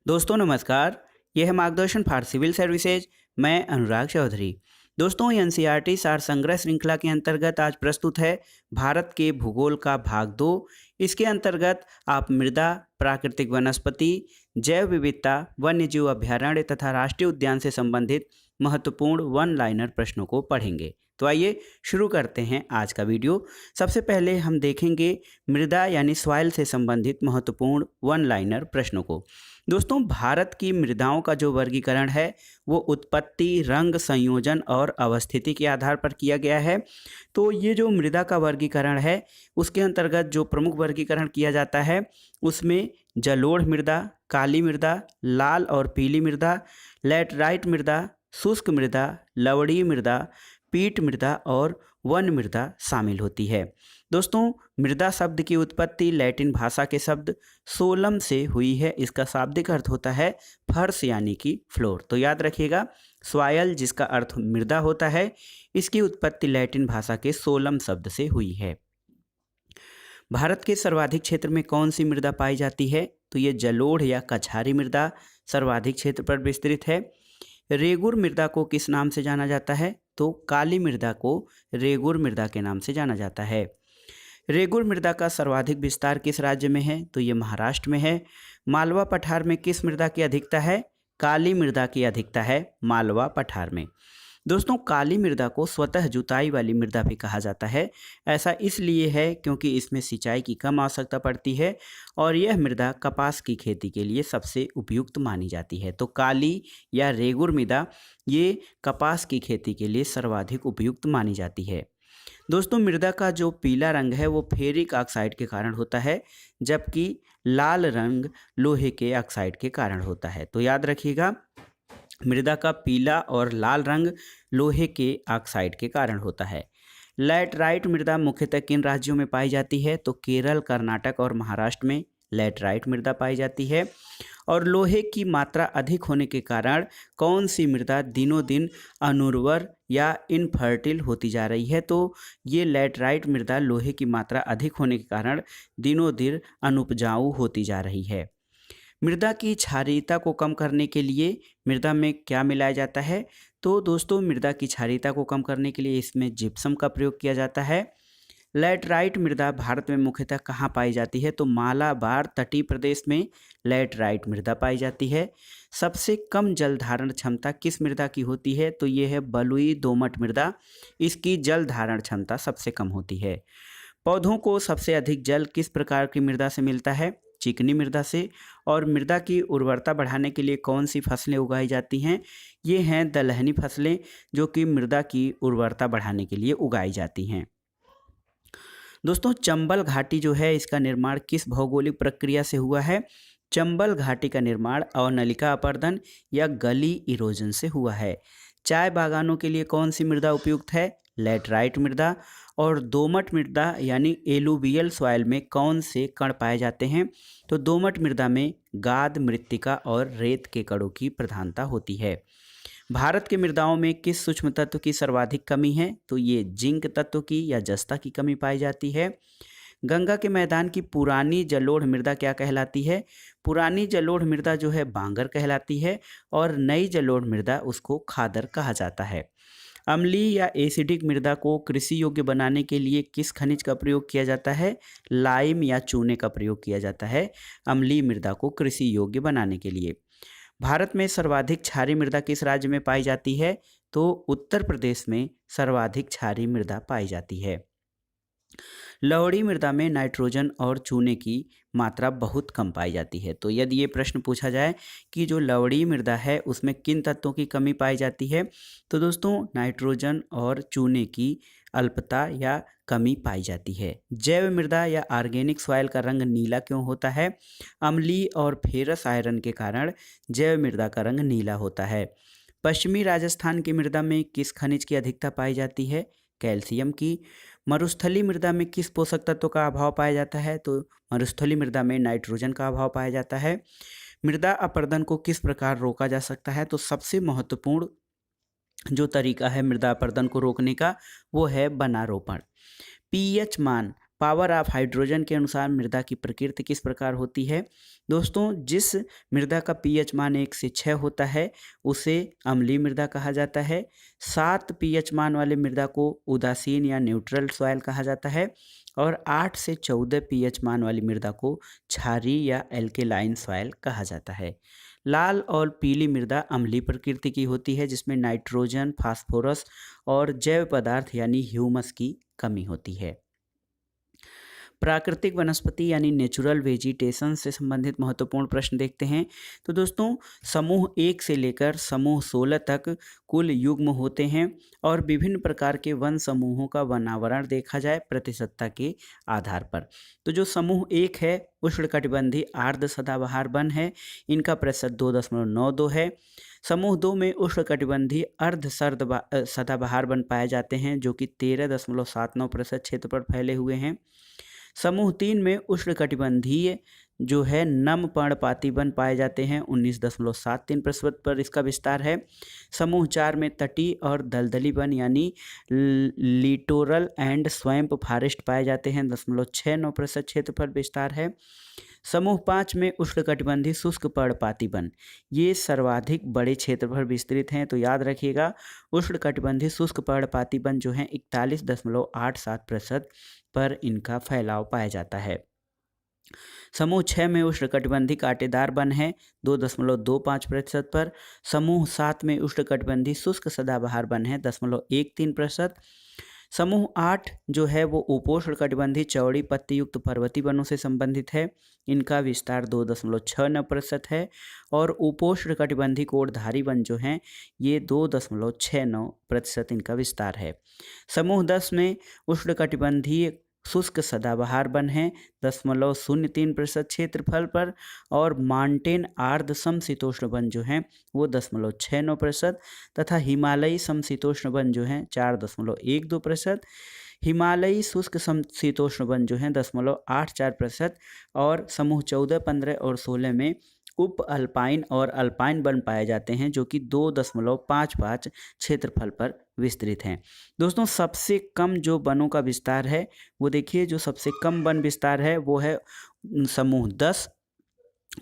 दोस्तों नमस्कार। यह है मार्गदर्शन फॉर सिविल सर्विसेज। मैं अनुराग चौधरी। दोस्तों एनसीईआरटी सार संग्रह श्रृंखला के अंतर्गत आज प्रस्तुत है भारत के भूगोल का भाग 2। इसके अंतर्गत आप मृदा, प्राकृतिक वनस्पति, जैव विविधता, वन्यजीव अभ्यारण्य तथा राष्ट्रीय उद्यान से संबंधित महत्वपूर्ण वन लाइनर प्रश्नों को पढ़ेंगे। तो आइए शुरू करते हैं आज का वीडियो। सबसे पहले हम देखेंगे मृदा यानी सॉइल से संबंधित महत्वपूर्ण वन लाइनर प्रश्नों को। दोस्तों भारत की मृदाओं का जो वर्गीकरण है वो उत्पत्ति, रंग, संयोजन और अवस्थिति के आधार पर किया गया है। तो ये जो मृदा का वर्गीकरण है उसके अंतर्गत जो प्रमुख वर्गीकरण किया जाता है उसमें जलोढ़ मृदा, काली मृदा, लाल और पीली मृदा, लैटराइट मृदा, शुष्क मृदा, लवणीय मृदा, पीट मृदा और वन मृदा शामिल होती है। दोस्तों मृदा शब्द की उत्पत्ति लैटिन भाषा के शब्द सोलम से हुई है। इसका शाब्दिक अर्थ होता है फर्श यानी कि फ्लोर। तो याद रखिएगा सॉइल जिसका अर्थ मृदा होता है, इसकी उत्पत्ति लैटिन भाषा के सोलम शब्द से हुई है। भारत के सर्वाधिक क्षेत्र में कौन सी मृदा पाई जाती है? तो ये जलोढ़ या कछारी मृदा सर्वाधिक क्षेत्र पर विस्तृत है। रेगुर मृदा को किस नाम से जाना जाता है? तो काली मृदा को रेगुर मृदा के नाम से जाना जाता है। रेगुर मृदा का सर्वाधिक विस्तार किस राज्य में है? तो ये महाराष्ट्र में है। मालवा पठार में किस मृदा की अधिकता है? काली मृदा की अधिकता है मालवा पठार में। दोस्तों काली मृदा को स्वतः जुताई वाली मृदा भी कहा जाता है। ऐसा इसलिए है क्योंकि इसमें सिंचाई की कम आवश्यकता पड़ती है और यह मृदा कपास की खेती के लिए सबसे उपयुक्त मानी जाती है। तो काली या रेगुर मृदा ये कपास की खेती के लिए सर्वाधिक उपयुक्त मानी जाती है। दोस्तों मृदा का जो पीला रंग है वो फेरिक ऑक्साइड के कारण होता है, जबकि लाल रंग लोहे के ऑक्साइड के कारण होता है। तो याद रखिएगा मृदा का पीला और लाल रंग लोहे के ऑक्साइड के कारण होता है। लैटराइट मृदा मुख्यतः किन राज्यों में पाई जाती है? तो केरल, कर्नाटक और महाराष्ट्र में लैटराइट मृदा पाई जाती है। और लोहे की मात्रा अधिक होने के कारण कौन सी मृदा दिनों दिन अनुर्वर या इनफर्टिल होती जा रही है? तो ये लैटराइट मृदा लोहे की मात्रा अधिक होने के कारण दिनों दिन अनुपजाऊ होती जा रही है। मृदा की क्षारीयता को कम करने के लिए मृदा में क्या मिलाया जाता है? तो दोस्तों मृदा की क्षारीयता को कम करने के लिए इसमें जिप्सम का प्रयोग किया जाता है। लैटराइट मृदा भारत में मुख्यतः कहाँ पाई जाती है? तो मालाबार तटीय प्रदेश में लैटराइट मृदा पाई जाती है। सबसे कम जल धारण क्षमता किस मृदा की होती है? तो ये है बलुई दोमट मृदा। इसकी जल धारण क्षमता सबसे कम होती है। पौधों को सबसे अधिक जल किस प्रकार की मृदा से मिलता है? चिकनी मृदा से। और मृदा की उर्वरता बढ़ाने के लिए कौन सी फसलें उगाई जाती हैं? ये हैं दलहनी फसलें जो कि मृदा की उर्वरता बढ़ाने के लिए उगाई जाती हैं। दोस्तों चंबल घाटी जो है इसका निर्माण किस भौगोलिक प्रक्रिया से हुआ है? चंबल घाटी का निर्माण अवनलिका अपरदन या गली इरोजन से हुआ है। चाय बागानों के लिए कौन सी मृदा उपयुक्त है? लैटराइट मृदा। और दोमट मृदा यानी एलुवियल सॉइल में कौन से कण पाए जाते हैं? तो दोमट मृदा में गाद, मृत्तिका और रेत के कणों की प्रधानता होती है। भारत के मृदाओं में किस सूक्ष्म तत्व की सर्वाधिक कमी है? तो ये जिंक तत्व की या जस्ता की कमी पाई जाती है। गंगा के मैदान की पुरानी जलोढ़ मृदा क्या कहलाती है? पुरानी जलोढ़ मृदा जो है बांगर कहलाती है और नई जलोढ़ मृदा उसको खादर कहा जाता है। अम्लीय या एसिडिक मृदा को कृषि योग्य बनाने के लिए किस खनिज का प्रयोग किया जाता है? लाइम या चूने का प्रयोग किया जाता है अम्लीय मृदा को कृषि योग्य बनाने के लिए। भारत में सर्वाधिक क्षारीय मृदा किस राज्य में पाई जाती है? तो उत्तर प्रदेश में सर्वाधिक क्षारीय मृदा पाई जाती है। लवणीय मृदा में नाइट्रोजन और चूने की मात्रा बहुत कम पाई जाती है। तो यदि ये प्रश्न पूछा जाए कि जो लवणीय मृदा है उसमें किन तत्वों की कमी पाई जाती है? तो दोस्तों नाइट्रोजन और चूने की अल्पता या कमी पाई जाती है। जैव मृदा या ऑर्गेनिक सॉइल का रंग नीला क्यों होता है? अम्लीय और फेरस आयरन के कारण जैव मृदा का रंग नीला होता है। पश्चिमी राजस्थान की मृदा में किस खनिज की अधिकता पाई जाती है? कैल्शियम की। मरुस्थलीय मृदा में किस पोषक तत्व का अभाव पाया जाता है? तो मरुस्थलीय मृदा में नाइट्रोजन का अभाव पाया जाता है। मृदा अपरदन को किस प्रकार रोका जा सकता है? तो सबसे महत्वपूर्ण जो तरीका है मृदा अपरदन को रोकने का वो है वनारोपण। पीएच मान पावर ऑफ हाइड्रोजन के अनुसार मृदा की प्रकृति किस प्रकार होती है? दोस्तों, जिस मृदा का पीएच मान 1 से 6 होता है उसे अम्लीय मृदा कहा जाता है। 7 पीएच मान वाले मृदा को उदासीन या न्यूट्रल सॉइल कहा जाता है और 8 से 14 पीएच मान वाली मृदा को क्षारीय या एल्केलाइन सॉइल कहा जाता है। लाल और पीली मृदा अम्लीय प्रकृति की होती है, जिसमें नाइट्रोजन, फास्फोरस और जैव पदार्थ यानी ह्यूमस की कमी होती है। प्राकृतिक वनस्पति यानी नेचुरल वेजिटेशन से संबंधित महत्वपूर्ण प्रश्न देखते हैं। तो दोस्तों, समूह 1 से लेकर समूह 16 तक कुल युग्म होते हैं और विभिन्न प्रकार के वन समूहों का वनावरण देखा जाए प्रतिशतता के आधार पर। तो जो समूह 1 है उष्णकटिबंधीय आर्द्र सदाबहार वन है, इनका प्रतिशत 2.92 है। समूह 2 में उष्णकटिबंधीय अर्ध सदाबहार वन पाए जाते हैं जो कि 13.79% क्षेत्र पर फैले हुए हैं। समूह 3 में उष्णकटिबंधीय जो है नम पर्णपाती वन पाए जाते हैं, 19.73% पर इसका विस्तार है। समूह 4 में तटीय और दलदली वन यानी लिटोरल एंड स्वैम्प फॉरेस्ट पाए जाते हैं, 0.69% क्षेत्र पर विस्तार है। समूह 5 में उष्णकटिबंधीय शुष्क पर्णपाती वन, ये सर्वाधिक बड़े क्षेत्र पर विस्तृत हैं, तो याद रखिएगा उष्णकटिबंधीय शुष्क पर्णपाती वन जो हैं 41.87% पर इनका फैलाव पाया जाता है। समूह 6 में उष्णकटिबंधीय कांटेदार वन है 2.25% पर। समूह 7 में उष्णकटिबंधीय शुष्क सदाबहार वन है 0.13%। समूह 8 जो है वो उपोष्णकटिबंधीय चौड़ी पत्ती युक्त पर्वतीय वनों से संबंधित है, इनका विस्तार 2.69% है। और उपोष्णकटिबंधीय कोटधारी वन जो हैं ये 2.69% इनका विस्तार है। समूह 10 में उष्णकटिबंधीय शुष्क सदाबहार वन है 0.03% क्षेत्रफल पर और माउंटेन आर्द्र समशीतोष्ण वन जो हैं वो 0.69% तथा हिमालयी समशीतोष्ण वन जो हैं 4.12%। हिमालयी शुष्क समशीतोष्ण वन जो हैं 0.84% और समूह 14, 15 और 16 में उप अल्पाइन और अल्पाइन वन पाए जाते हैं जो कि 2.55 क्षेत्रफल पर विस्तृत हैं। दोस्तों, सबसे कम जो वनों का विस्तार है वो देखिए, जो सबसे कम वन विस्तार है वो है समूह 10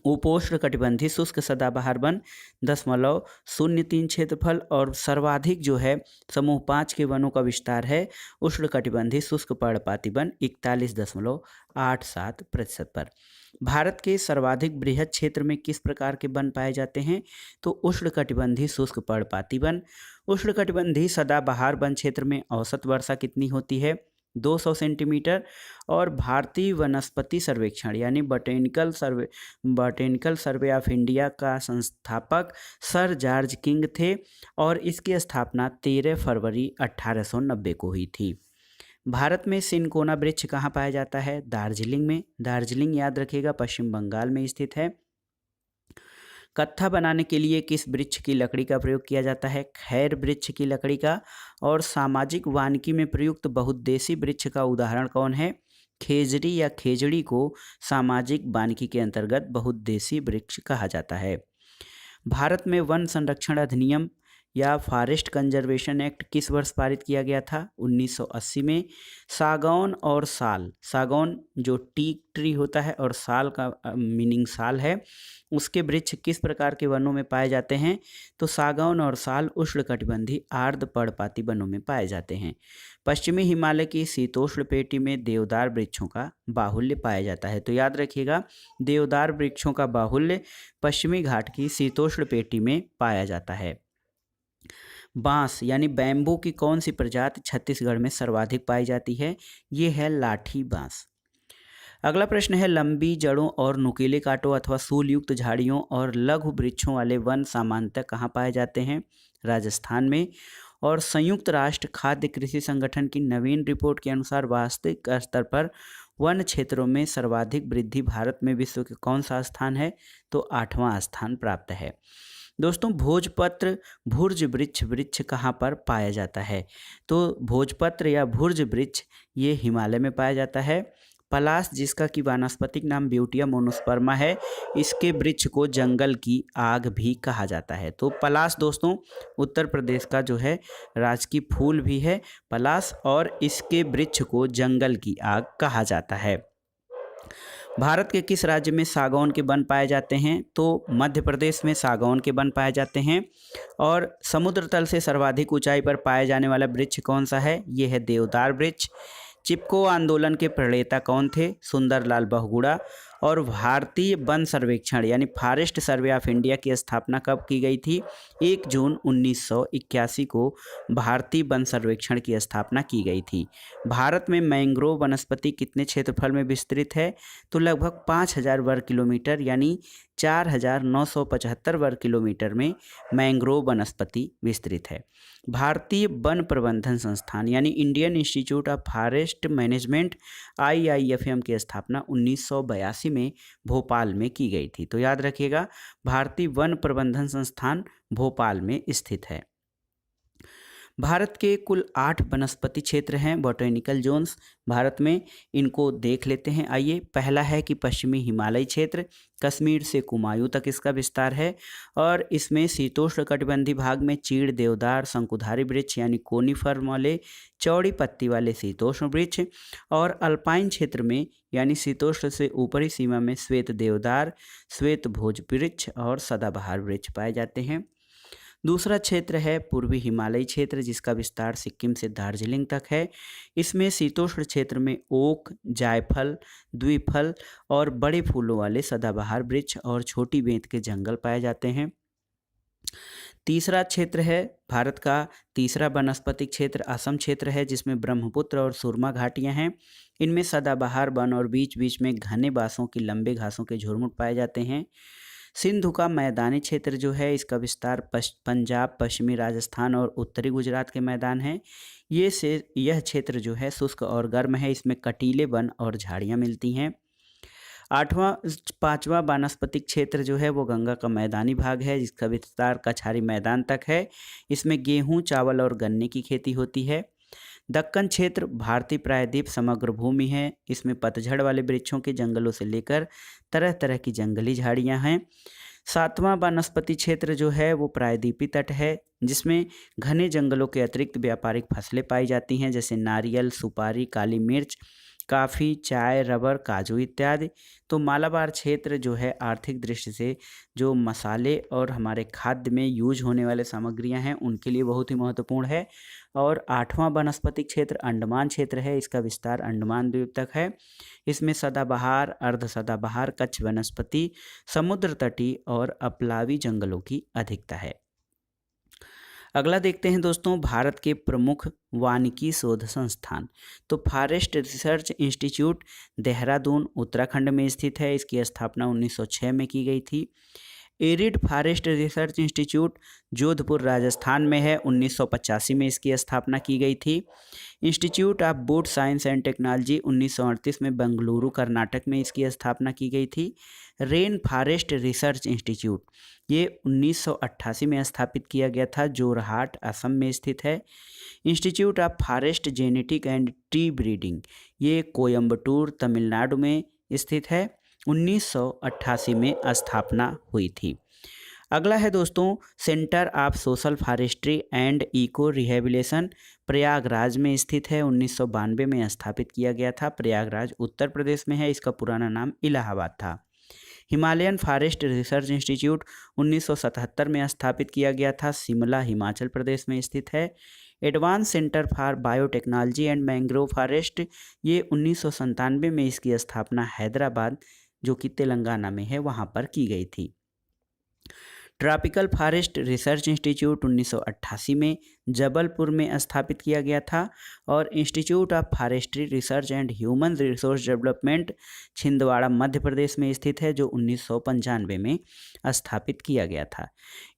उपोष्णकटिबंधीय शुष्क सदाबहार वन 0.03 क्षेत्रफल और सर्वाधिक जो है समूह 5 के वनों का विस्तार है उष्णकटिबंधीय शुष्क पर्णपाती वन 41.87% पर। भारत के सर्वाधिक बृहद क्षेत्र में किस प्रकार के वन पाए जाते हैं? तो उष्णकटिबंधीय शुष्क पर्णपाती वन। उष्णकटिबंधीय सदाबहार वन क्षेत्र में औसत वर्षा कितनी होती है? 200 सेंटीमीटर। और भारतीय वनस्पति सर्वेक्षण यानी बॉटेनिकल सर्वे ऑफ इंडिया का संस्थापक सर जॉर्ज किंग थे और इसकी स्थापना 13 फरवरी 1890 को हुई थी। भारत में सिनकोना वृक्ष कहाँ पाया जाता है? दार्जिलिंग में। दार्जिलिंग याद रखिएगा पश्चिम बंगाल में स्थित है। कत्था बनाने के लिए किस वृक्ष की लकड़ी का प्रयोग किया जाता है? खैर वृक्ष की लकड़ी का। और सामाजिक वानिकी में प्रयुक्त बहुउद्देशीय वृक्ष का उदाहरण कौन है? खेजड़ी या खेजड़ी को सामाजिक वानिकी के अंतर्गत बहुउद्देशीय वृक्ष कहा जाता है। भारत में वन संरक्षण अधिनियम या फॉरेस्ट कंजर्वेशन एक्ट किस वर्ष पारित किया गया था? 1980 में। सागौन और साल, सागौन जो टीक ट्री होता है और साल का मीनिंग साल है, उसके वृक्ष किस प्रकार के वनों में पाए जाते हैं? तो सागौन और साल उष्णकटिबंधीय आर्द्र पर्णपाती वनों में पाए जाते हैं। पश्चिमी हिमालय की शीतोष्ण पेटी में देवदार वृक्षों का बाहुल्य पाया जाता है, तो याद रखिएगा देवदार वृक्षों का बाहुल्य पश्चिमी घाट की शीतोष्ण पेटी में पाया जाता है। बांस यानी बैम्बू की कौन सी प्रजाति छत्तीसगढ़ में सर्वाधिक पाई जाती है? ये है लाठी बांस। अगला प्रश्न है, लंबी जड़ों और नुकीले कांटों अथवा सूल युक्त झाड़ियों और लघु वृक्षों वाले वन सामान्यतः कहाँ पाए जाते हैं? राजस्थान में। और संयुक्त राष्ट्र खाद्य कृषि संगठन की नवीन रिपोर्ट के अनुसार वास्तविक स्तर पर वन क्षेत्रों में सर्वाधिक वृद्धि भारत में विश्व के कौन सा स्थान है? तो 8वां स्थान प्राप्त है। दोस्तों, भोजपत्र भुर्ज वृक्ष कहाँ पर पाया जाता है? तो भोजपत्र या भुर्ज वृक्ष ये हिमालय में पाया जाता है। पलाश, जिसका कि वानस्पतिक नाम ब्यूटिया मोनोस्पर्मा है, इसके वृक्ष को जंगल की आग भी कहा जाता है। तो पलाश दोस्तों उत्तर प्रदेश का जो है राजकीय फूल भी है पलाश, और इसके वृक्ष को जंगल की आग कहा जाता है। भारत के किस राज्य में सागौन के वन पाए जाते हैं? तो मध्य प्रदेश में सागौन के वन पाए जाते हैं। और समुद्र तल से सर्वाधिक ऊंचाई पर पाए जाने वाला वृक्ष कौन सा है? ये है देवदार वृक्ष। चिपको आंदोलन के प्रणेता कौन थे? सुंदरलाल बहुगुणा। और भारतीय वन सर्वेक्षण यानी फॉरेस्ट सर्वे ऑफ इंडिया की स्थापना कब की गई थी? 1 जून 1981 को भारतीय वन सर्वेक्षण की स्थापना की गई थी। भारत में मैंग्रोव वनस्पति कितने क्षेत्रफल में विस्तृत है? तो लगभग 5000 वर्ग किलोमीटर यानी 4975 वर्ग किलोमीटर में मैंग्रोव वनस्पति विस्तृत है। भारतीय वन प्रबंधन संस्थान यानी Indian institute of forest management IIFM की स्थापना 1982 में भोपाल में की गई थी। तो याद रखिएगा, भारतीय वन प्रबंधन संस्थान भोपाल में स्थित है। भारत के कुल 8 वनस्पति क्षेत्र हैं, बॉटेनिकल जोन्स भारत में। इनको देख लेते हैं, आइए। पहला है कि पश्चिमी हिमालयी क्षेत्र, कश्मीर से कुमायूं तक इसका विस्तार है, और इसमें शीतोष्णकटिबंधीय भाग में चीड़, देवदार, शंकुधारी वृक्ष यानी कोनीफर वाले चौड़ी पत्ती वाले शीतोष्ण वृक्ष, और अल्पाइन क्षेत्र में यानी शीतोष्ण से ऊपरी सीमा में श्वेत देवदार, श्वेत भोज वृक्ष और सदाबहार वृक्ष पाए जाते हैं। दूसरा क्षेत्र है पूर्वी हिमालयी क्षेत्र, जिसका विस्तार सिक्किम से दार्जिलिंग तक है। इसमें शीतोष्ण क्षेत्र में ओक, जायफल, द्विफल और बड़े फूलों वाले सदाबहार वृक्ष और छोटी बेंत के जंगल पाए जाते हैं। तीसरा क्षेत्र है भारत का तीसरा वनस्पतिक क्षेत्र असम क्षेत्र है, जिसमें ब्रह्मपुत्र और सुरमा घाटियां हैं। इनमें सदाबहार वन और बीच बीच में घने बांसों की लंबे घासों के झुरमुट पाए जाते हैं। सिंधु का मैदानी क्षेत्र जो है, इसका विस्तार पंजाब, पश्चिमी राजस्थान और उत्तरी गुजरात के मैदान हैं। यह क्षेत्र जो है शुष्क और गर्म है, इसमें कटीले वन और झाड़ियाँ मिलती हैं। पांचवा वानस्पतिक क्षेत्र जो है वो गंगा का मैदानी भाग है, जिसका विस्तार कछारी मैदान तक है। इसमें गेहूं, चावल और गन्ने की खेती होती है। दक्कन क्षेत्र भारतीय प्रायद्वीप समग्र भूमि है। इसमें पतझड़ वाले वृक्षों के जंगलों से लेकर तरह तरह की जंगली झाड़ियां हैं। सातवां वनस्पति क्षेत्र जो है वो प्रायद्वीपी तट है, जिसमें घने जंगलों के अतिरिक्त व्यापारिक फसलें पाई जाती हैं, जैसे नारियल, सुपारी, काली मिर्च, काफ़ी, चाय, रबर, काजू इत्यादि। तो मालाबार क्षेत्र जो है आर्थिक दृष्टि से जो मसाले और हमारे खाद्य में यूज होने वाले सामग्रियां हैं उनके लिए बहुत ही महत्वपूर्ण है। और आठवां वनस्पतिक क्षेत्र अंडमान क्षेत्र है, इसका विस्तार अंडमान द्वीप तक है। इसमें सदाबहार, अर्ध सदाबहार, कच्छ वनस्पति, समुद्र तटीय और अपलावी जंगलों की अधिकता है। अगला देखते हैं दोस्तों, भारत के प्रमुख वानिकी शोध संस्थान। तो forest research institute Dehradun Uttarakhand में स्थित है। इसकी स्थापना 1906 में की गई थी। Arid forest research institute Jodhpur Rajasthan में है, 1985 में इसकी स्थापना की गई थी। Institute of would science and technology 1938 में बेंगलुरु कर्नाटक में इसकी स्थापना की गई थी। रेन फॉरेस्ट रिसर्च इंस्टीट्यूट ये 1988 में स्थापित किया गया था, जोरहाट असम में स्थित है। Institute of forest genetic and tree breeding ये कोयम्बटूर तमिलनाडु में स्थित है, 1988 में स्थापना हुई थी। अगला है दोस्तों, centre of social forestry and eco rehabilitation Prayagraj में स्थित है, 1992 में स्थापित किया गया था। प्रयागराज उत्तर प्रदेश में है, इसका पुराना नाम इलाहाबाद था। हिमालयन फॉरेस्ट रिसर्च इंस्टीट्यूट 1977 में स्थापित किया गया था, शिमला हिमाचल प्रदेश में स्थित है। Advance centre for biotechnology and mangrove forest ये 1997 में इसकी स्थापना हैदराबाद जो कि तेलंगाना में है वहाँ पर की गई थी। ट्रॉपिकल फॉरेस्ट रिसर्च इंस्टीट्यूट 1988 में जबलपुर में स्थापित किया गया था। और institute of forestry research and human resource development Chhindwara Madhya Pradesh में स्थित है, जो 1995 में स्थापित किया गया था।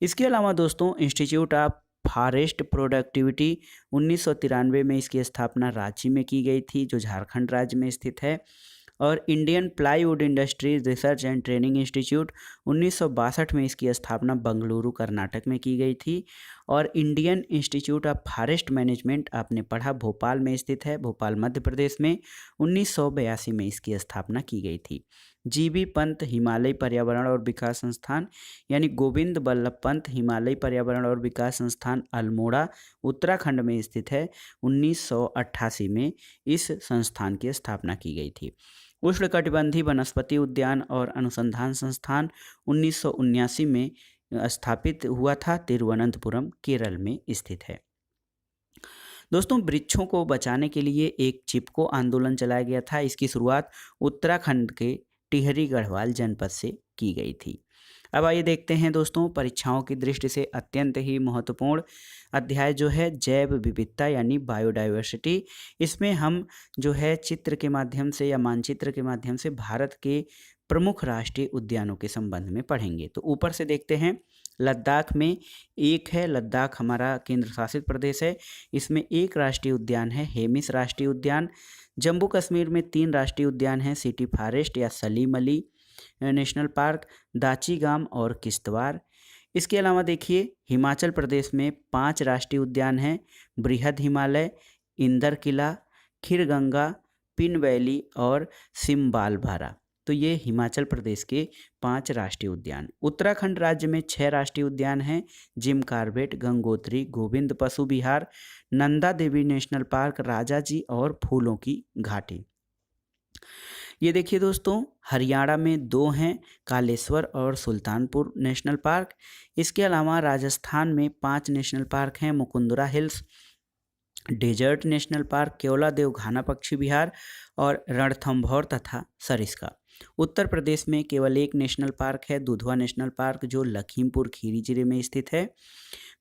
इसके अलावा दोस्तों, इंस्टीट्यूट ऑफ फॉरेस्ट प्रोडक्टिविटी 1993 में इसकी स्थापना रांची में की गई थी, जो झारखंड राज्य में स्थित है। और Indian plywood industry research and training institute 1962 में इसकी स्थापना बेंगलुरु कर्नाटक में की गई थी। और Indian institute of forest management आपने पढ़ा, भोपाल में स्थित है, भोपाल मध्य प्रदेश में। 1982 में इसकी स्थापना की गई थी। जीबी पंत हिमालय पर्यावरण और विकास संस्थान यानी गोविंद बल्लभ पंत हिमालय पर्यावरण और विकास संस्थान अल्मोड़ा उत्तराखंड में स्थित है। 1988 में इस संस्थान की स्थापना की गई थी। उष्णकटिबंधीय वनस्पति उद्यान और अनुसंधान संस्थान 1979 में स्थापित हुआ था, तिरुवनंतपुरम केरल में स्थित है। दोस्तों, वृक्षों को बचाने के लिए एक चिपको आंदोलन चलाया गया था। इसकी शुरुआत उत्तराखंड के टिहरी गढ़वाल जनपद से की गई थी। अब आइए देखते हैं दोस्तों, परीक्षाओं की दृष्टि से अत्यंत ही महत्वपूर्ण अध्याय जो है जैव विविधता यानी बायोडाइवर्सिटी। इसमें हम जो है चित्र के माध्यम से या मानचित्र के माध्यम से भारत के प्रमुख राष्ट्रीय उद्यानों के संबंध में पढ़ेंगे। तो ऊपर से देखते हैं, लद्दाख में एक है, लद्दाख हमारा केंद्र शासित प्रदेश है, इसमें एक राष्ट्रीय उद्यान है, हेमिस राष्ट्रीय उद्यान। जम्मू कश्मीर में 3 राष्ट्रीय उद्यान हैं, सिटी फॉरेस्ट या सलीम अली नेशनल पार्क, दाचीगाम और किश्तवाड़। इसके अलावा देखिए, हिमाचल प्रदेश में 5 राष्ट्रीय उद्यान हैं, बृहद हिमालय, इंदर किला, खीरगंगा, पिन वैली और सिम्बालभारा। तो ये हिमाचल प्रदेश के 5 राष्ट्रीय उद्यान। उत्तराखंड राज्य में 6 राष्ट्रीय उद्यान हैं, जिम कार्बेट, गंगोत्री, गोविंद पशु विहार, नंदा देवी नेशनल पार्क, राजाजी और फूलों की घाटी। ये देखिए दोस्तों, हरियाणा में 2 हैं, कालेश्वर और सुल्तानपुर नेशनल पार्क। इसके अलावा राजस्थान में 5 नेशनल पार्क हैं, Mukundra hills desert national park, Keoladeo Ghana पक्षी विहार और रणथंभौर तथा सरिस्का। उत्तर प्रदेश में केवल एक नेशनल पार्क है, दुधवा नेशनल पार्क, जो लखीमपुर खीरी जिले में स्थित है।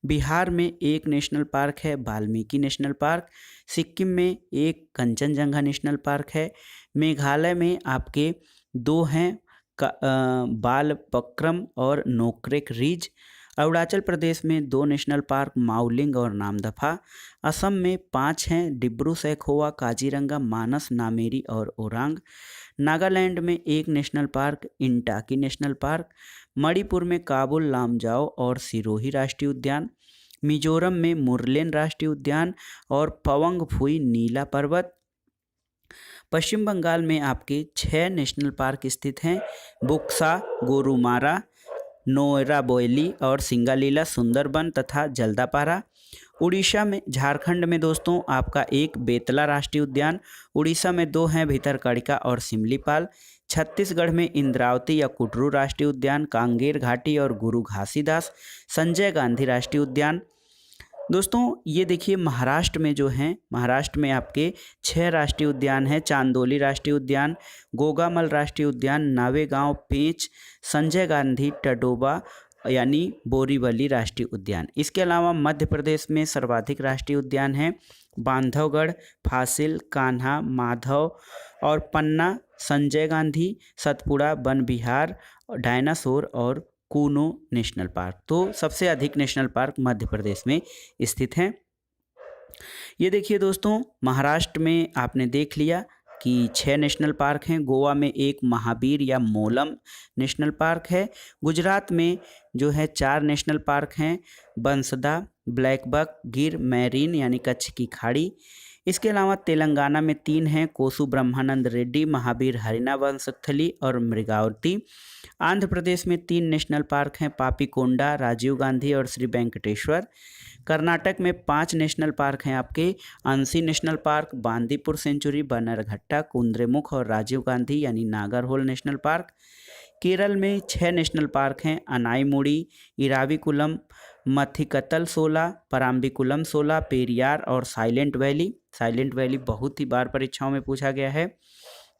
बिहार में एक नेशनल पार्क है, वाल्मीकि नेशनल पार्क। सिक्किम में एक कंचनजंगा नेशनल पार्क है। मेघालय में आपके 2 हैं, बालपक्रम और नोक्रेक रिज। अरुणाचल प्रदेश में 2 नेशनल पार्क, माउलिंग और नामदफा। असम में 5 हैं, डिब्रू सैखोवा, काजीरंगा, मानस, नामेरी और ओरांग। नागालैंड में 1 national park, Intanki national park. Manipur में काबुल लामजाओ और सिरोही राष्ट्रीय उद्यान। मिजोरम में मुरलेन राष्ट्रीय उद्यान और पवंग फुई नीला पर्वत। पश्चिम बंगाल में आपके 6 नेशनल पार्क स्थित हैं, बुक्सा, गोरुमारा, नोएरा बोयली और सिंगालीला सुंदरबन तथा जल्दापारा। उड़ीसा में, झारखंड में दोस्तों आपका एक बेतला राष्ट्रीय उद्यान। उड़ीसा में 2 हैं, भितरकनिका और सिमलीपाल। छत्तीसगढ़ में इंद्रावती या कुटरू राष्ट्रीय उद्यान, कांगेर घाटी और गुरु घासीदास, संजय गांधी राष्ट्रीय उद्यान। दोस्तों ये देखिए, महाराष्ट्र में जो हैं, महाराष्ट्र में आपके 6 राष्ट्रीय उद्यान हैं, चांदोली राष्ट्रीय उद्यान, गोगामल राष्ट्रीय उद्यान, नावेगांव पेंच, संजय गांधी टडोबा यानी बोरीवली राष्ट्रीय उद्यान। इसके अलावा मध्य प्रदेश में सर्वाधिक राष्ट्रीय उद्यान हैं, बांधवगढ़, फासिल, कान्हा, माधव और पन्ना, संजय गांधी, सतपुड़ा वन विहार, डायनासोर और कूनो नेशनल पार्क। तो सबसे अधिक नेशनल पार्क मध्य प्रदेश में स्थित हैं। ये देखिए दोस्तों, महाराष्ट्र में आपने देख लिया कि 6 नेशनल पार्क हैं। गोवा में एक महावीर या मोलम नेशनल पार्क है। गुजरात में जो है 4 नेशनल पार्क हैं, बंसदा, ब्लैकबक, गिर, मैरीन यानी कच्छ की खाड़ी। इसके अलावा तेलंगाना में 3 हैं, कोसु ब्रह्मानंद रेड्डी, महावीर हरिना वंशस्थली और मृगावती। आंध्र प्रदेश में 3 नेशनल पार्क हैं, पापीकोंडा, राजीव गांधी और श्री वेंकटेश्वर। कर्नाटक में 5 नेशनल पार्क हैं आपके, Anshi national park, Bandipur sanctuary, Bannerghatta, Kudremukh और राजीव गांधी यानी नागरहोल नेशनल पार्क। केरल में 6 नेशनल पार्क हैं, अनाईमुड़ी, इराविकुलम, मथिकतल 16, पराम्बिकुलम 16, पेरियार और साइलेंट वैली। साइलेंट वैली बहुत ही बार परीक्षाओं में पूछा गया है।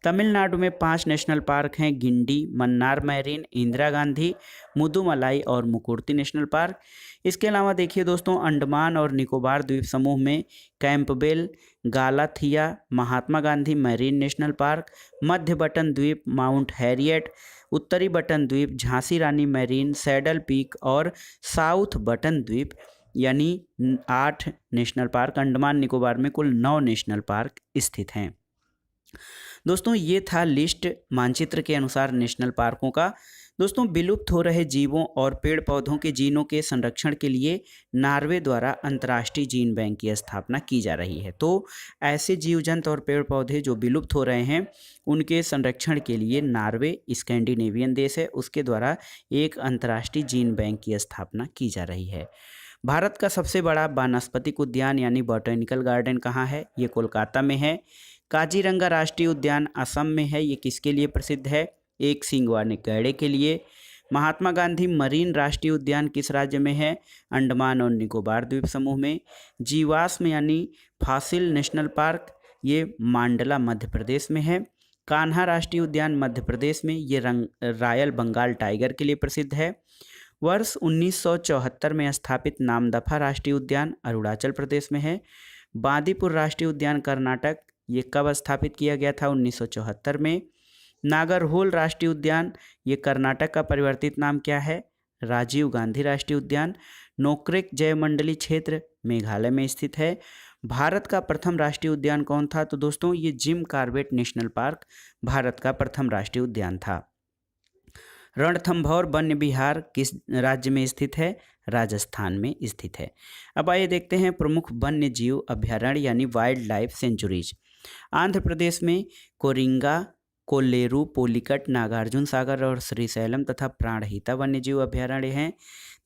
तमिलनाडु में 5 नेशनल पार्क हैं, गिंडी, मन्नार मैरीन, इंदिरा गांधी, मुदुमलाई और मुकुर्ती नेशनल पार्क। इसके अलावा देखिए दोस्तों, अंडमान और निकोबार द्वीप समूह में Campbell, गालाथिया, Mahatma Gandhi marine national park, मध्य बटन द्वीप, माउंट हैरियट, उत्तरी बटन द्वीप, झांसी रानी मैरीन, सैडल पीक और साउथ बटन द्वीप यानी 8 नेशनल पार्क। अंडमान निकोबार में कुल 9 नेशनल पार्क स्थित हैं। दोस्तों ये था लिस्ट मानचित्र के अनुसार नेशनल पार्कों का। दोस्तों, विलुप्त हो रहे जीवों और पेड़ पौधों के जीनों के संरक्षण के लिए नॉर्वे द्वारा अंतर्राष्ट्रीय जीन बैंक की स्थापना की जा रही है। तो ऐसे जीव जंतु और पेड़ पौधे जो विलुप्त हो रहे हैं, उनके संरक्षण के लिए नॉर्वे स्कैंडिनेवियन देश है, उसके द्वारा एक अंतर्राष्ट्रीय जीन बैंक की स्थापना की जा रही है। भारत का सबसे बड़ा वानस्पतिक उद्यान यानी बॉटनिकल गार्डन कहाँ है? ये कोलकाता में है। काजीरंगा राष्ट्रीय उद्यान असम में है। ये किसके लिए प्रसिद्ध है? एक सींग वाले गैंडे के लिए। महात्मा गांधी मरीन राष्ट्रीय उद्यान किस राज्य में है? अंडमान और निकोबार द्वीप समूह में। जीवाश्म यानी फॉसिल नेशनल पार्क, ये मांडला मध्य प्रदेश में है। कान्हा राष्ट्रीय उद्यान मध्य प्रदेश में, ये रॉयल बंगाल टाइगर के लिए प्रसिद्ध है। वर्ष 1974 में स्थापित नामदफा राष्ट्रीय उद्यान अरुणाचल प्रदेश में है। बांदीपुर राष्ट्रीय उद्यान कर्नाटक, ये कब स्थापित किया गया था? 1974 में। नागरहोल राष्ट्रीय उद्यान, ये कर्नाटक का परिवर्तित नाम क्या है? राजीव गांधी राष्ट्रीय उद्यान। नोक्रेक जयमंडली क्षेत्र मेघालय में स्थित है। भारत का प्रथम राष्ट्रीय उद्यान कौन था? तो दोस्तों, ये Jim Corbett national park Bharat का प्रथम राष्ट्रीय उद्यान था। रणथंभौर वन्य विहार किस राज्य में स्थित है? राजस्थान में स्थित है। अब आइए देखते हैं प्रमुख वन्य जीव अभ्यारण्य यानी wild life sanctuaries. Andhra Pradesh में कोरिंगा, कोल्लेरू, पोलिकट, नागार्जुन सागर और श्रीशैलम तथा प्राणहिता वन्य जीव अभ्यारण्य हैं।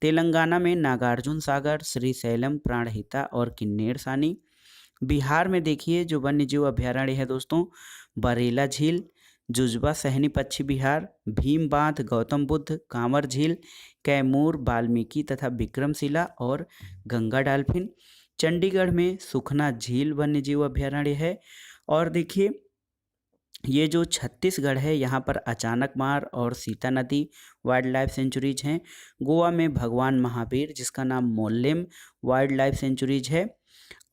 तेलंगाना में नागार्जुन सागर, श्रीशैलम, प्राणहिता और किन्नेर सानी। बिहार में देखिए जो वन्य जीव अभ्यारण्य है दोस्तों, बरेला झील, जुजबा सहनी पक्षी विहार, भीम बांध, गौतम बुद्ध, कांवर झील, कैमूर, वाल्मीकि तथा विक्रमशिला और गंगा डॉल्फिन। चंडीगढ़ में सुखना झील वन्य जीव अभ्यारण्य है। और देखिए ये जो छत्तीसगढ़ है, यहाँ पर अचानक मार और सीता नदी वाइल्ड लाइफ सेंचुरीज हैं। गोवा में भगवान महावीर, जिसका नाम मोल्लेम वाइल्ड लाइफ सेंचुरीज है।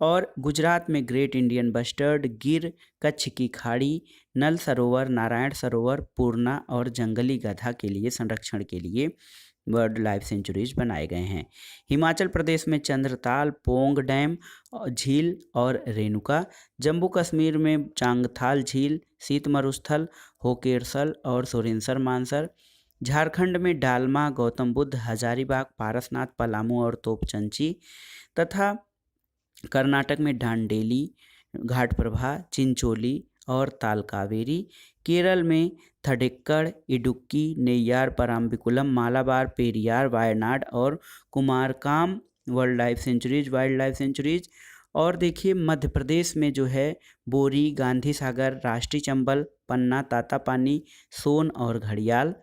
और गुजरात में ग्रेट इंडियन बस्टर्ड, गिर, कच्छ की खाड़ी, नल सरोवर, नारायण सरोवर, पूर्णा और जंगली गधा के लिए संरक्षण के लिए वाइल्ड लाइफ सेंचुरीज बनाए गए हैं। हिमाचल प्रदेश में चंद्रताल, पोंग डैम झील और रेणुका। जम्मू कश्मीर में चांगथाल झील, शीत मरुस्थल, होकेरसल और सोरेनसर मानसर। झारखंड में डालमा, गौतम बुद्ध, हजारीबाग, पारसनाथ, पलामू और तोपचंची तथा कर्नाटक में डांडेली, घाटप्रभा, चिंचोली और तालकावेरी। केरल में थडिक्कड़, इडुक्की, नेय्यार, पराम्बिकुलम, मालाबार, पेरियार, वायनाड और कुमारकाम वाइल्ड लाइफ सेंचुरीज। और देखिए मध्य प्रदेश में जो है बोरी, गांधी सागर, राष्ट्रीय चंबल, पन्ना, तातापानी, सोन और घड़ियाल।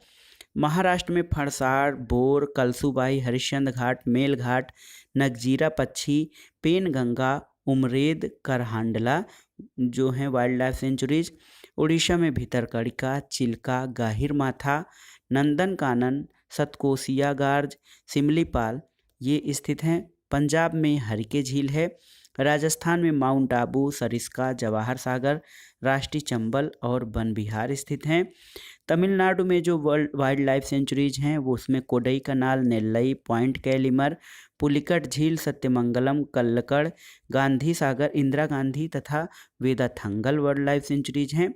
महाराष्ट्र में फणसाड़, बोर, कलसूबाई, हरिश्चंद्र घाट, मेल घाट, नगजीरा पक्षी, पेनगंगा, उमरेद, करहांडला जो हैं वाइल्ड लाइफ सेंचुरीज। उड़ीसा में भितरकनिका, चिल्का, गाहिर माथा, नंदनकानन, सतकोसिया गार्ज, सिमलीपाल ये स्थित हैं। पंजाब में हरिके झील है। राजस्थान में माउंट आबू, सरिस्का, जवाहर सागर, राष्ट्रीय चंबल और वन विहार स्थित हैं। तमिलनाडु में जो वाइल्ड लाइफ सेंचुरीज हैं वो उसमें कोडई कनाल, नेल्लई, पॉइंट कैलिमर, पुलिकट झील, सत्यमंगलम, कल्लकड़, गांधी सागर, इंदिरा गांधी तथा वेदाथंगल वाइल्ड लाइफ सेंचुरीज हैं।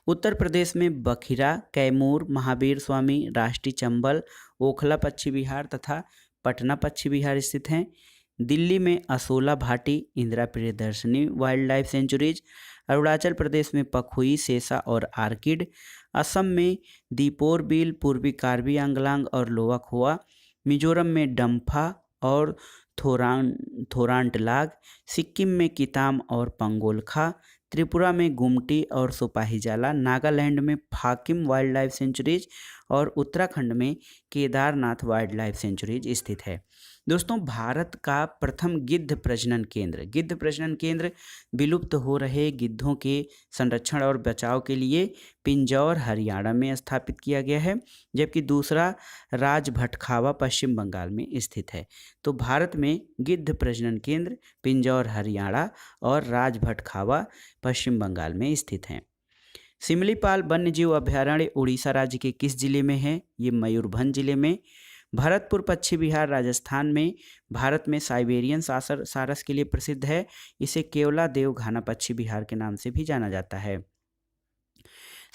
उत्तर प्रदेश में बखिरा, कैमूर, महावीर स्वामी, राष्ट्रीय चंबल, ओखला पक्षी विहार तथा पटना पक्षी विहार स्थित हैं। दिल्ली में Asola Bhatti, Indira Priyadarshini wildlife sanctuaries. Arunachal Pradesh में पखुई, सेसा और आर्किड। असम में दीपोर बिल, पूर्वी कार्बी आंगलांग और लोअर मिजोरम में डम्फा और थोरांटलाग। सिक्किम में किताम और पंगोलखा। त्रिपुरा में गुमटी और सिपाहीजाला। नागालैंड में फाकिम वाइल्ड लाइफ सेंचुरीज और उत्तराखंड में केदारनाथ वाइल्ड लाइफ सेंचुरीज स्थित है। दोस्तों, भारत का प्रथम गिद्ध प्रजनन केंद्र विलुप्त हो रहे गिद्धों के संरक्षण और बचाव के लिए पिंजौर हरियाणा में स्थापित किया गया है, जबकि दूसरा राजभटखावा पश्चिम बंगाल में स्थित है। तो भारत में गिद्ध प्रजनन केंद्र पिंजौर हरियाणा और राजभटखावा पश्चिम बंगाल में स्थित हैं। सिमलीपाल वन्यजीव अभ्यारण्य उड़ीसा राज्य के किस जिले में है? ये मयूरभंज जिले में। भरतपुर पक्षी विहार राजस्थान में भारत में साइबेरियन सारस के लिए प्रसिद्ध है। इसे केवला देव घाना पक्षी विहार के नाम से भी जाना जाता है।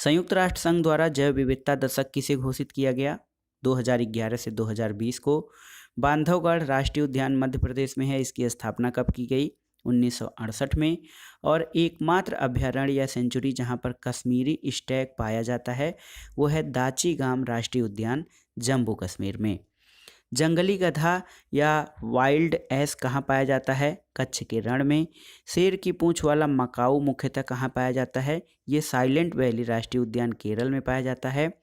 संयुक्त राष्ट्र संघ द्वारा जैव विविधता दशक किसे घोषित किया गया? 2011 से 2020 को। बांधवगढ़ राष्ट्रीय उद्यान मध्य प्रदेश में है, इसकी स्थापना कब की गई? 1968 में। और एकमात्र अभयारण्य या सेंचुरी जहां पर कश्मीरी स्टैग पाया जाता है वो है दाची-गाम राष्ट्रीय उद्यान, जम्मू कश्मीर में। जंगली गधा या वाइल्ड एस कहाँ पाया जाता है? कच्छ के रण में। शेर की पूंछ वाला मकाऊ मुख्यतः कहाँ पाया जाता है? ये साइलेंट वैली राष्ट्रीय उद्यान केरल में पाया जाता है।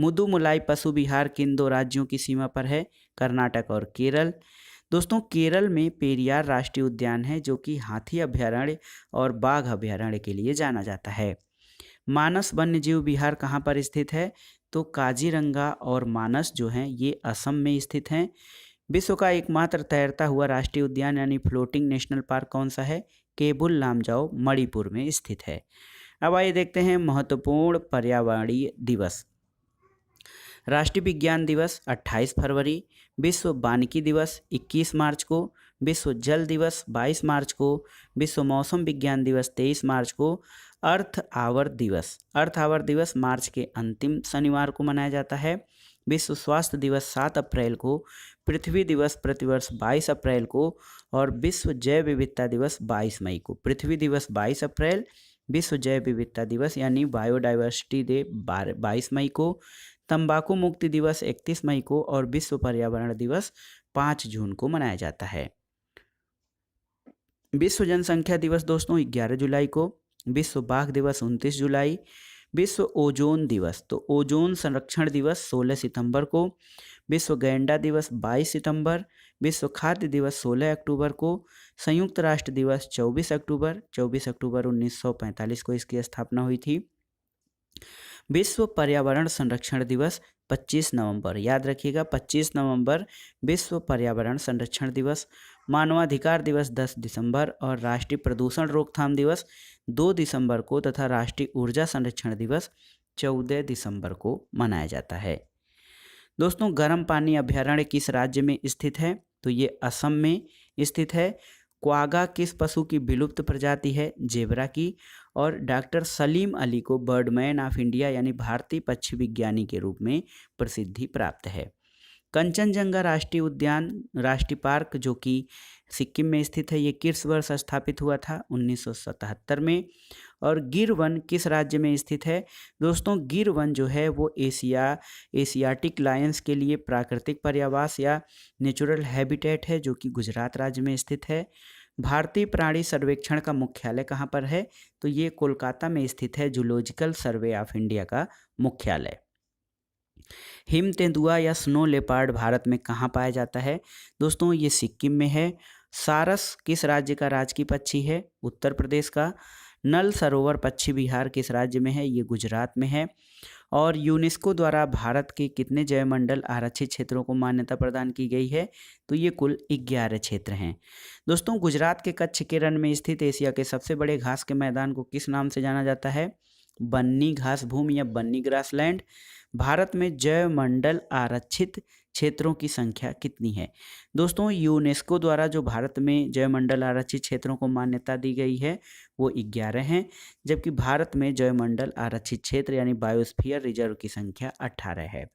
मुदुमलाई पशु विहार किन दो राज्यों की सीमा पर है? कर्नाटक और केरल। दोस्तों केरल में पेरियार राष्ट्रीय उद्यान है जो कि हाथी अभयारण्य और बाघ अभयारण्य के लिए जाना जाता है। मानस वन्यजीव विहार कहाँ पर स्थित है? तो काजीरंगा और मानस जो हैं ये असम में स्थित हैं। विश्व का एकमात्र तैरता हुआ राष्ट्रीय उद्यान यानी फ्लोटिंग नेशनल पार्क कौन सा है? केबुल लामजाओ मणिपुर में स्थित है। अब आइए देखते हैं महत्वपूर्ण पर्यावरणीय दिवस। राष्ट्रीय विज्ञान दिवस 28 फरवरी, विश्व वानिकी दिवस 21 मार्च को, विश्व जल दिवस 22 मार्च को, विश्व मौसम विज्ञान दिवस 23 मार्च को, अर्थ आवर दिवस मार्च के अंतिम शनिवार को मनाया जाता है। विश्व स्वास्थ्य दिवस 7 अप्रैल को, पृथ्वी दिवस प्रतिवर्ष 22 अप्रैल को और विश्व जैव विविधता दिवस 22 मई को। पृथ्वी दिवस 22 अप्रैल, विश्व जैव विविधता दिवस यानी बायोडाइवर्सिटी डे 22 मई को, तंबाकू मुक्ति दिवस 31 मई को और विश्व पर्यावरण दिवस 5 जून को मनाया जाता है। विश्व जनसंख्या दिवस दोस्तों 11 जुलाई को, विश्व बाघ दिवस 29 जुलाई, विश्व ओजोन दिवस तो ओजोन संरक्षण दिवस 16 सितंबर को, विश्व गैंडा दिवस 22 सितंबर, विश्व खाद्य दिवस 16 अक्टूबर को, संयुक्त राष्ट्र दिवस 24 अक्टूबर 1945 को इसकी स्थापना हुई थी। विश्व पर्यावरण संरक्षण दिवस 25 नवंबर, याद रखिएगा 25 नवंबर विश्व पर्यावरण संरक्षण दिवस। मानवाधिकार दिवस 10 दिसंबर और राष्ट्रीय प्रदूषण रोकथाम दिवस 2 दिसंबर को तथा राष्ट्रीय ऊर्जा संरक्षण दिवस 14 दिसंबर को मनाया जाता है। दोस्तों गर्म पानी अभयारण्य किस राज्य में स्थित है? तो ये असम में स्थित है। क्वागा किस पशु की विलुप्त प्रजाति है? जेबरा की। और डॉक्टर सलीम अली को बर्डमैन ऑफ इंडिया यानी भारतीय पक्षी विज्ञानी के रूप में प्रसिद्धि प्राप्त है। कंचनजंगा राष्ट्रीय उद्यान राष्ट्रीय पार्क जो कि सिक्किम में स्थित है, ये किस वर्ष स्थापित हुआ था? 1977 में। और गिर वन किस राज्य में स्थित है? दोस्तों गिर वन जो है वो एशियाटिक लायंस के लिए प्राकृतिक पर्यावास या नेचुरल हैबिटेट है जो कि गुजरात राज्य में स्थित है। भारतीय प्राणी सर्वेक्षण का मुख्यालय कहाँ पर है? तो ये कोलकाता में स्थित है, जूलॉजिकल सर्वे ऑफ इंडिया का मुख्यालय। हिम तेंदुआ या स्नो लेपर्ड भारत में कहाँ पाया जाता है? दोस्तों ये सिक्किम में है। सारस किस राज्य का राजकीय पक्षी है? उत्तर प्रदेश का। नल सरोवर पक्षी विहार किस राज्य में है? ये गुजरात में है। और यूनेस्को द्वारा भारत के कितने जैवमंडल आरक्षित क्षेत्रों को मान्यता प्रदान की गई है? तो ये कुल 11 क्षेत्र हैं। दोस्तों गुजरात के कच्छ के रण में स्थित एशिया के सबसे बड़े घास के मैदान को किस नाम से जाना जाता है? बन्नी घास भूमि या बन्नी ग्रासलैंड। भारत में जैवमंडल आरक्षित क्षेत्रों की संख्या कितनी है? दोस्तों यूनेस्को द्वारा जो भारत में जैवमंडल आरक्षित क्षेत्रों को मान्यता दी गई है वो 11 हैं, जबकि भारत में जैवमंडल आरक्षित क्षेत्र यानी बायोस्फीयर रिजर्व की संख्या 18 है।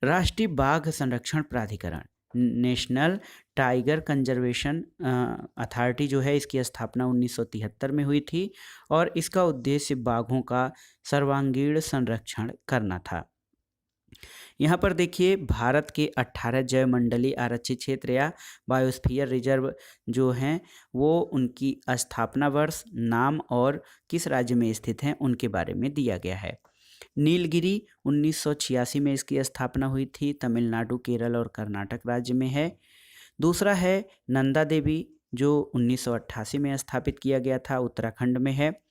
राष्ट्रीय बाघ संरक्षण प्राधिकरण नेशनल टाइगर कंजर्वेशन अथॉरिटी जो है इसकी स्थापना 1973 में हुई थी और इसका उद्देश्य बाघों का सर्वांगीण संरक्षण करना था। यहाँ पर देखिए भारत के 18 जैवमंडलीय आरक्षित क्षेत्र या बायोस्फीयर रिजर्व जो हैं वो उनकी स्थापना वर्ष, नाम और किस राज्य में स्थित हैं उनके बारे में दिया गया है। नीलगिरी 1986 में इसकी स्थापना हुई थी, तमिलनाडु, केरल और कर्नाटक राज्य में है। दूसरा है नंदा देवी जो 1988 में स्थापित किया गया था, उत्तराखंड में है।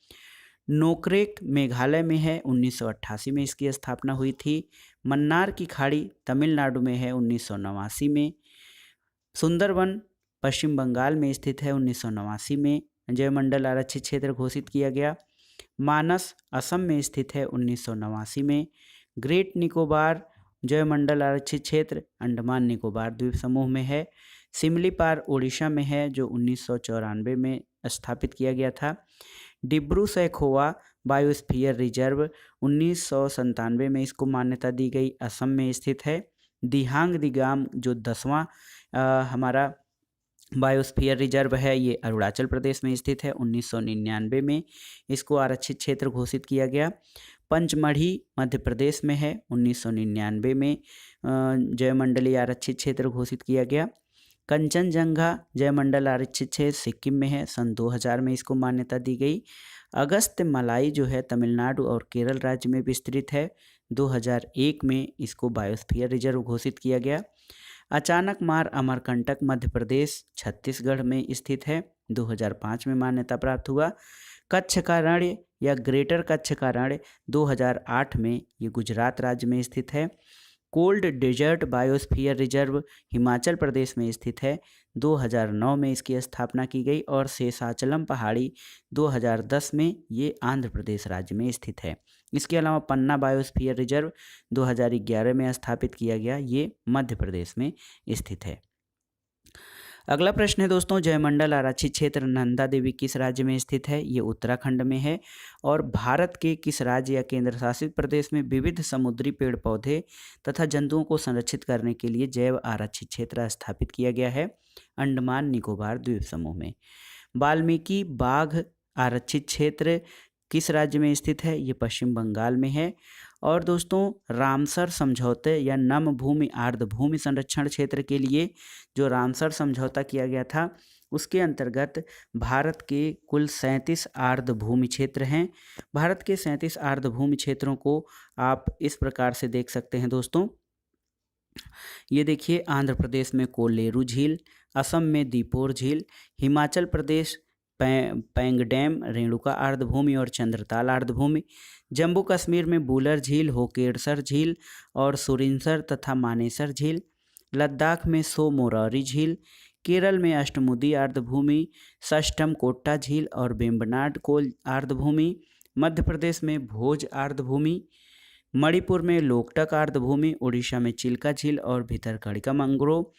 नोकरेक मेघालय में है, 1988 में इसकी स्थापना हुई थी। मन्नार की खाड़ी तमिलनाडु में है, 1989 में। सुंदरवन पश्चिम बंगाल में स्थित है, 1989 में जैवमंडल आरक्षित क्षेत्र घोषित किया गया। मानस असम में स्थित है, 1989 में। ग्रेट निकोबार जैवमंडल आरक्षित क्षेत्र अंडमान निकोबार द्वीप समूह में है। सिमलीपाल उड़ीसा में है जो 1994 में स्थापित किया गया था। डिब्रू सैखोवा बायोस्फीयर रिजर्व 1997 में इसको मान्यता दी गई, असम में स्थित है। दिहांग दिगाम जो 10वां हमारा बायोस्फीयर रिजर्व है, ये अरुणाचल प्रदेश में स्थित है। 1999 में इसको आरक्षित क्षेत्र घोषित किया गया। पंचमढ़ी मध्य प्रदेश में है। 1999 में जयमंडली आरक्षित क्षेत्र घोषित किया गया। कंचनजंगा जयमंडल आरक्षित क्षेत्र सिक्किम में है। सन 2000 में इसको मान्यता दी गई। अगस्त्य मलाई जो है तमिलनाडु और केरल राज्य में विस्तृत है। 2001 में इसको बायोस्फीयर रिजर्व घोषित किया गया। अचानक मार अमरकंटक मध्य प्रदेश छत्तीसगढ़ में स्थित है। 2005 में मान्यता प्राप्त हुआ। कच्छ का रण या ग्रेटर कच्छ का रण 2008 में ये गुजरात राज्य में स्थित है। Cold desert biosphere reserve Himachal Pradesh में स्थित है। 2009 में इसकी स्थापना की गई और शेषाचलम पहाड़ी 2010 में ये आंध्र प्रदेश राज्य में स्थित है। इसके अलावा पन्ना बायोस्फीयर रिजर्व 2011 में स्थापित किया गया, ये मध्य प्रदेश में स्थित है। अगला प्रश्न है दोस्तों, जयमंडल आरक्षित क्षेत्र नंदा देवी किस राज्य में स्थित है? ये उत्तराखंड में है। और भारत के किस राज्य या केंद्र शासित प्रदेश में विविध समुद्री पेड़ पौधे तथा जंतुओं को संरक्षित करने के लिए जैव आरक्षित क्षेत्र स्थापित किया गया है? अंडमान निकोबार द्वीप समूह में। वाल्मीकि बाघ आरक्षित क्षेत्र किस राज्य में स्थित है? ये पश्चिम बंगाल में है। और दोस्तों रामसर समझौते या नम भूमि आर्द्र भूमि संरक्षण क्षेत्र के लिए जो रामसर समझौता किया गया था, उसके अंतर्गत भारत के कुल 37 आर्द्र भूमि क्षेत्र हैं। भारत के 37 आर्द्र भूमि क्षेत्रों को आप इस प्रकार से देख सकते हैं दोस्तों। ये देखिए, आंध्र प्रदेश में कोलेरू झील, असम में दीपोर झील, हिमाचल प्रदेश पैंगडैम रेणुका आर्द्रभूमि और चंद्रताल आर्द्रभूमि, जम्मू कश्मीर में बुलर झील, होकेरसर झील और सुरिनसर तथा मानेसर झील, लद्दाख में सो मोरारी झील, केरल में अष्टमुदी आर्द्रभूमि, षष्ठम कोट्टा झील और बेम्बनाड कोल आर्द्रभूमि, मध्य प्रदेश में भोज आर्द्रभूमि, मणिपुर में लोकटक आर्द्रभूमि, उड़ीसा में चिल्का झील और भितरकनिका मैंग्रोव,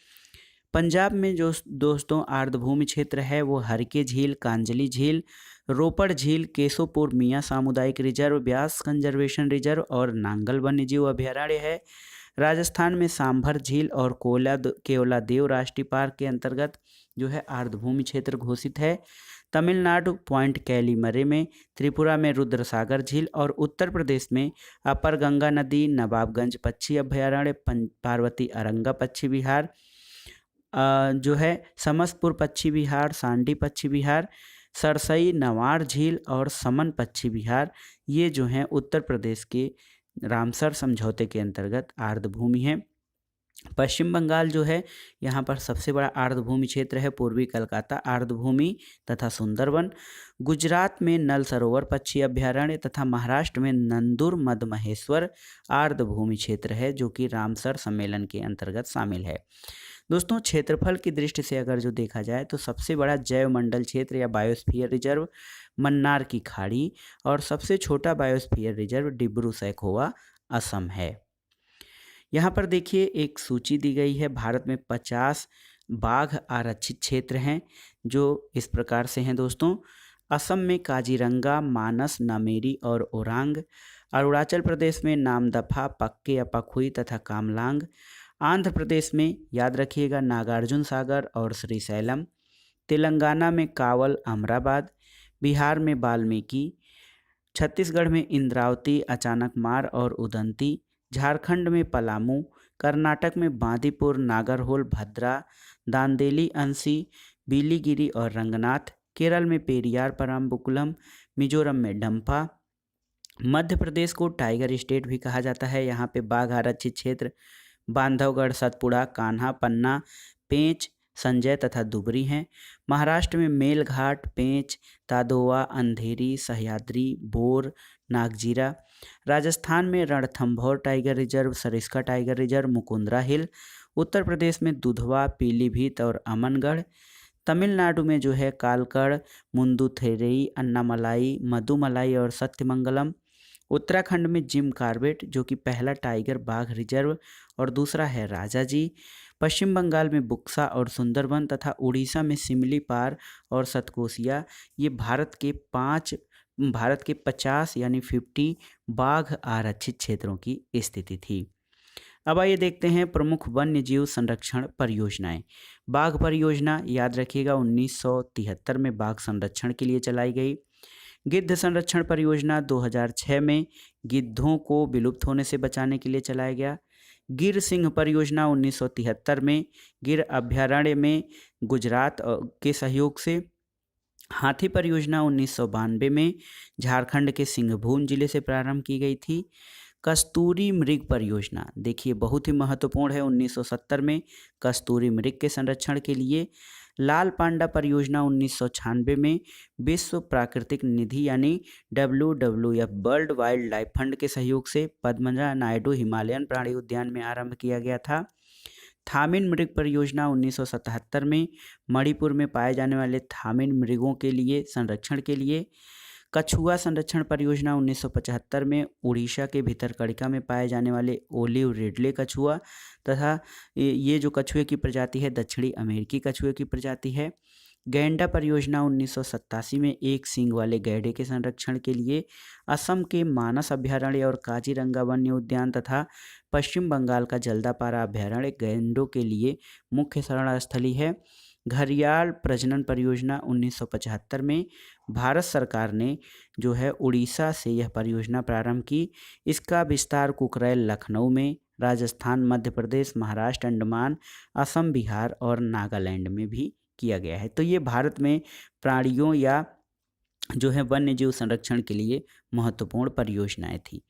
पंजाब में जो दोस्तों आर्द्रभूमि क्षेत्र है वो हरके झील, कांजली झील, रोपड़ झील, केशोपुर मियाँ सामुदायिक रिजर्व, ब्यास कंजर्वेशन रिजर्व और नांगल वन्यजीव अभयारण्य है। राजस्थान में सांभर झील और केवलादेव राष्ट्रीय पार्क के अंतर्गत जो है आर्द्रभूमि क्षेत्र घोषित है। तमिलनाडु पॉइंट कैलीमरे में, त्रिपुरा में रुद्रसागर झील और उत्तर प्रदेश में अपर गंगा नदी, नवाबगंज पक्षी अभयारण्य, पार्वती अरंगा पक्षी विहार जो है, समस्तपुर पक्षी विहार, सांडी पक्षी विहार, सरसई नवार झील और समन पक्षी विहार, ये जो हैं उत्तर प्रदेश के रामसर समझौते के अंतर्गत आर्द्रभूमि है। पश्चिम बंगाल जो है, यहाँ पर सबसे बड़ा आर्द्रभूमि क्षेत्र है पूर्वी कलकत्ता आर्द्रभूमि तथा सुंदरवन। गुजरात में नल सरोवर पक्षी अभयारण्य तथा महाराष्ट्र में नंदुर मदमहेश्वर आर्द्रभूमि क्षेत्र है, जो कि रामसर सम्मेलन के अंतर्गत शामिल है। दोस्तों क्षेत्रफल की दृष्टि से अगर जो देखा जाए तो सबसे बड़ा जैवमंडल क्षेत्र या बायोस्फीयर रिजर्व मन्नार की खाड़ी और सबसे छोटा बायोस्फीयर रिजर्व डिब्रू सैखोवा असम है। यहाँ पर देखिए एक सूची दी गई है। भारत में 50 बाघ आरक्षित क्षेत्र हैं जो इस प्रकार से हैं दोस्तों। असम में काजीरंगा, मानस, नामेरी और ओरांग। अरुणाचल प्रदेश में नामदफा, पक्के या पखुई तथा कामलांग। आंध्र प्रदेश में याद रखिएगा नागार्जुन सागर और श्रीशैलम। तेलंगाना में कावल, अमराबाद। बिहार में वाल्मीकि। छत्तीसगढ़ में इंद्रावती, अचानकमार और उदंती। झारखंड में पलामू। कर्नाटक में बांदीपुर, नागरहोल, भद्रा, दांदेली, अंसी, बिलीगिरी और रंगनाथ। केरल में पेरियार, परम्बकुलम। मिजोरम में डंपा। मध्य प्रदेश को टाइगर स्टेट भी कहा जाता है। यहाँ पे बाघ आरक्षित क्षेत्र बांधवगढ़, सतपुड़ा, कान्हा, पन्ना, पेंच, संजय तथा दुबरी हैं। महाराष्ट्र में मेलघाट, पेंच, तादोवा, अंधेरी, सह्याद्री, बोर, नागजीरा। राजस्थान में Ranthambore tiger reserve, Sariska tiger reserve, Mukundra hill. Uttar Pradesh में दुधवा, पीलीभीत और अमनगढ़। तमिलनाडु में जो है कालकड़, मुंदुथेरई, अन्नामलाई, मधुमलाई और सत्यमंगलम। उत्तराखंड में जिम कार्बेट जो कि पहला टाइगर बाघ रिजर्व और दूसरा है राजाजी। पश्चिम बंगाल में बुक्सा और सुंदरबन तथा उड़ीसा में सिमलीपार और सतकोसिया। ये भारत के 5 भारत के 50 यानी 50 बाघ आरक्षित क्षेत्रों की स्थिति थी। अब आइए देखते हैं प्रमुख वन्य जीव संरक्षण परियोजनाएं। बाघ परियोजना याद रखिएगा 1973 में बाघ संरक्षण के लिए चलाई गई। गिद्ध संरक्षण परियोजना 2006 में गिद्धों को विलुप्त होने से बचाने के लिए चलाया गया। गिर सिंह परियोजना 1973 में गिर अभ्यारण्य में गुजरात के सहयोग से। हाथी परियोजना 1992 में झारखंड के सिंहभूम जिले से प्रारंभ की गई थी। कस्तूरी मृग परियोजना देखिए बहुत ही महत्वपूर्ण है, 1970 में कस्तूरी मृग के संरक्षण के लिए। लाल पांडा परियोजना 1996 में विश्व प्राकृतिक निधि यानी WWF world wild life fund के सहयोग से पद्मजा नायडू हिमालयन प्राणी उद्यान में आरंभ किया गया था। थामिन मृग परियोजना 1977 में मणिपुर में पाए जाने वाले थामिन मृगों के लिए संरक्षण के लिए। कछुआ संरक्षण परियोजना 1975 में उड़ीसा के भितरकनिका में पाए जाने वाले ओलिव रिडले कछुआ तथा ये जो कछुए की प्रजाति है दक्षिणी अमेरिकी कछुए की प्रजाति है। गैंडा परियोजना 1987 में एक सींग वाले गैंडे के संरक्षण के लिए। असम के मानस अभ्यारण्य और काजीरंगा वन्य उद्यान तथा पश्चिम बंगाल का जल्दापारा अभ्यारण्य गैंडों के लिए मुख्य शरण स्थली है। घड़ियाल प्रजनन परियोजना 1975 में भारत सरकार ने जो है उड़ीसा से यह परियोजना प्रारंभ की। इसका विस्तार कुकरैल लखनऊ में, राजस्थान, मध्य प्रदेश, महाराष्ट्र, अंडमान, असम, बिहार और नागालैंड में भी किया गया है। तो ये भारत में प्राणियों या जो है वन्य जीव संरक्षण के लिए महत्वपूर्ण परियोजनाएं थी।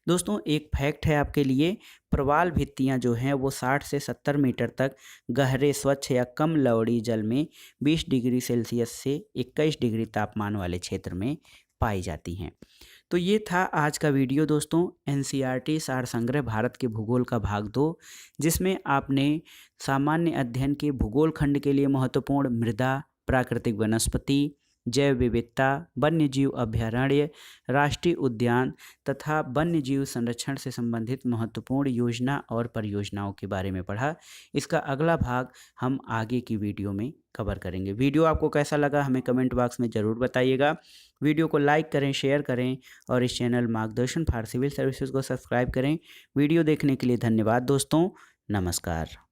दोस्तों एक फैक्ट है आपके लिए, प्रवाल भित्तियां जो हैं वो 60 से 70 मीटर तक गहरे स्वच्छ या कम लवणीय जल में 20 डिग्री सेल्सियस से 21 डिग्री तापमान वाले क्षेत्र में पाई जाती हैं। तो ये था आज का वीडियो दोस्तों, NCERT सार संग्रह भारत के भूगोल का भाग 2, जिसमें आपने सामान्य अध्ययन के भूगोल खंड के लिए महत्वपूर्ण मृदा, प्राकृतिक वनस्पति, जैव विविधता, वन्य जीव अभ्यारण्य, राष्ट्रीय उद्यान तथा वन्य जीव संरक्षण से संबंधित महत्वपूर्ण योजना और परियोजनाओं के बारे में पढ़ा। इसका अगला भाग हम आगे की वीडियो में कवर करेंगे। वीडियो आपको कैसा लगा हमें कमेंट बॉक्स में ज़रूर बताइएगा। वीडियो को लाइक करें, शेयर करें और इस चैनल मार्गदर्शन फॉर सिविल सर्विसेज को सब्सक्राइब करें। वीडियो देखने के लिए धन्यवाद दोस्तों, नमस्कार।